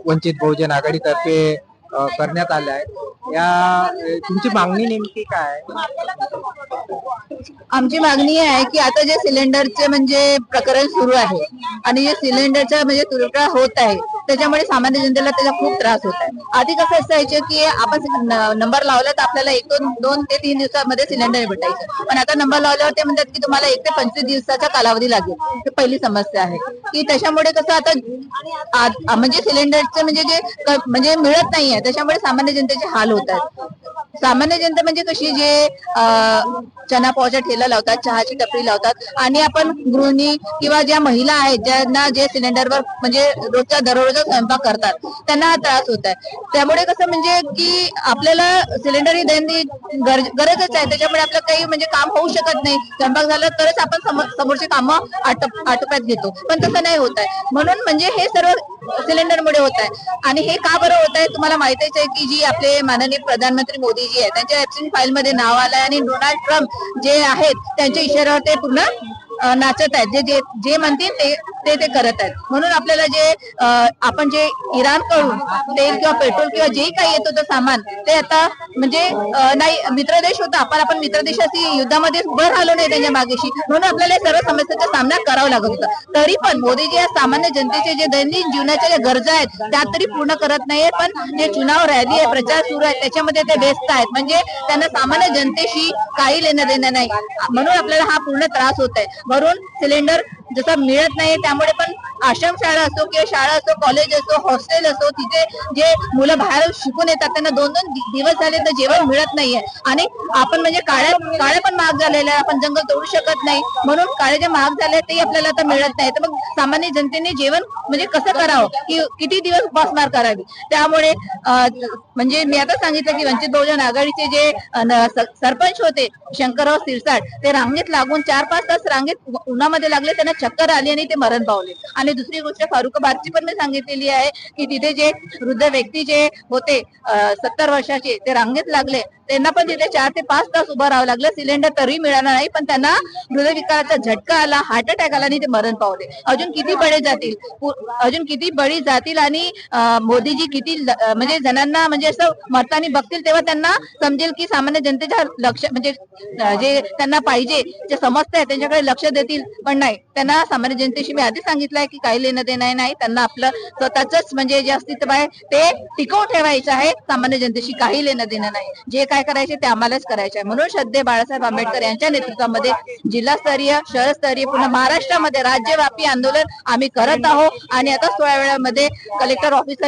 वंचित बहुजन आघाडीतर्फे करण्यात आला आहे। तुमची मागणी नेमकी काय आहे? आमची मागणी आहे की आता जे सिलेंडरचे म्हणजे प्रकरण सुरू आहे आणि जे सिलेंडरचा म्हणजे तुटवडा होत आहे त्याच्यामुळे सामान्य जनतेला त्याचा खूप त्रास होत आहे। आधी कसं असायचं की आपण नंबर लावला तर आपल्याला 2 ते 3 दिवसामध्ये सिलेंडर भेटायचं, पण आता नंबर लावल्यावर ते म्हणतात की तुम्हाला 1 ते 25 दिवसाचा कालावधी लागेल। ही पहिली समस्या आहे की त्याच्यामुळे कसं आता म्हणजे सिलेंडरचे म्हणजे जे म्हणजे मिळत नाहीये त्याच्यामुळे सामान्य जनतेचे हाल होत आहेत। सामान्य जनता म्हणजे कशी जे चना पोहाचा ठेला लावतात, चहाची टपरी लावतात आणि आपण गृहिणी किंवा ज्या महिला आहेत ज्यांना जे सिलेंडरवर म्हणजे रोजचा दररोजचा स्वयंपाक करतात त्यांना हा त्रास होत आहे। त्यामुळे कसं म्हणजे की आपल्याला सिलेंडर ही दैनंदिन गरजच आहे, त्याच्यामुळे आपलं काही म्हणजे काम होऊ शकत नाही। स्वयंपाक झाला तरच आपण समोरची कामं आटोप्यात घेतो, पण तसं नाही होत आहे। म्हणून म्हणजे हे सर्व सिलेंडरमुळे होत आहे। आणि हे का बरं होत आहे तुम्हाला माहितीच आहे की जी आपले माननीय प्रधानमंत्री मोदीजी आहेत त्यांच्या ऍब्सेंट फाईल मध्ये नाव आलंय आणि डोनाल्ड ट्रम्प जे आहेत त्यांच्या इशाऱ्यावर ते पूर्ण नाचत आहेत। जे जे म्हणतील ते करत आहेत। म्हणून आपल्याला जे आपण जे इराण कडून तेल किंवा पेट्रोल किंवा जे काही येत होतं सामान ते आता म्हणजे नाही मित्र देश होता पण आपण मित्र देशाची युद्धामध्ये उभं राहिलो नाही त्यांच्या मागेशी, म्हणून आपल्याला सर्व समस्यांचा सामना करावा लागत होता। तरी पण मोदीजी या सामान्य जनतेचे जे दैनंदिन जीवनाच्या ज्या गरजा आहेत त्या तरी पूर्ण करत नाहीये, पण जे चुनाव रॅली आहे प्रचार सुरू आहे त्याच्यामध्ये ते व्यस्त आहेत। म्हणजे त्यांना सामान्य जनतेशी काही लेणं देणं नाही, म्हणून आपल्याला हा पूर्ण त्रास होत आहे। वरून सिलेंडर जसं मिळत नाही त्यामुळे पण आश्रम शाळा असो किंवा शाळा असो, कॉलेज असो, हॉस्टेल असो, तिथे जे मुलं बाहेर शिकून येतात त्यांना 2-2 दिवस झाले तर जेवण मिळत नाहीये। आणि आपण म्हणजे काळ्या पण महाग झालेल्या आहे, आपण जंगल तोडू शकत नाही, म्हणून काळे जे महाग झाले ते आपल्याला आता मिळत नाही। तर मग सामान्य जनतेने जेवण म्हणजे कसं करावं की किती दिवस उपासमार करावी। त्यामुळे म्हणजे मी आता सांगितलं की वंचित बहुजन आघाडीचे जे सरपंच होते शंकरराव सिरसाट ते रांगेत लागून 4-5 तास रांगेत उन्हामध्ये लागले, त्यांना चक्कर आली आणि ते मरण पावले। आणि दुसरी गोष्ट फारुखाबादची पण मी सांगितलेली आहे की तिथे जे वृद्ध व्यक्ती जे होते 70 वर्षाचे ते रांगेत लागले, त्यांना पण तिथे 4 ते 5 तास उभं राहावं लागलं, सिलेंडर तरी मिळाला नाही, पण त्यांना हृदयविकाराचा झटका आला, हार्ट अटॅक आला आणि ते मरण पावले। अजून किती बळी जातील आणि मोदीजी किती म्हणजे जणांना म्हणजे असं मरताना बघतील तेव्हा त्यांना समजेल की सामान्य जनतेच्या लक्ष म्हणजे जे त्यांना पाहिजे जे समस्या आहे त्यांच्याकडे लक्ष देतील, पण नाही। त्यांना सामान्य जनतेशी मी आधी सांगितलंय की काही लेणं देणं नाही, त्यांना आपलं स्वतःच म्हणजे जे अस्तित्व आहे ते टिकवून ठेवायचं आहे, सामान्य जनतेशी काही लेणं देणं नाही। जे काय करायचे ते आम्हालाच करायचे आहे। म्हणून श्रद्धेय बाळासाहेब आंबेडकर यांच्या नेतृत्वामध्ये जिल्हास्तरीय, शहरस्तरीय, पूर्ण महाराष्ट्रामध्ये राज्यव्यापी आंदोलन आम्ही करत आहोत। आणि आता थोड्या वेळामध्ये कलेक्टर ऑफिसला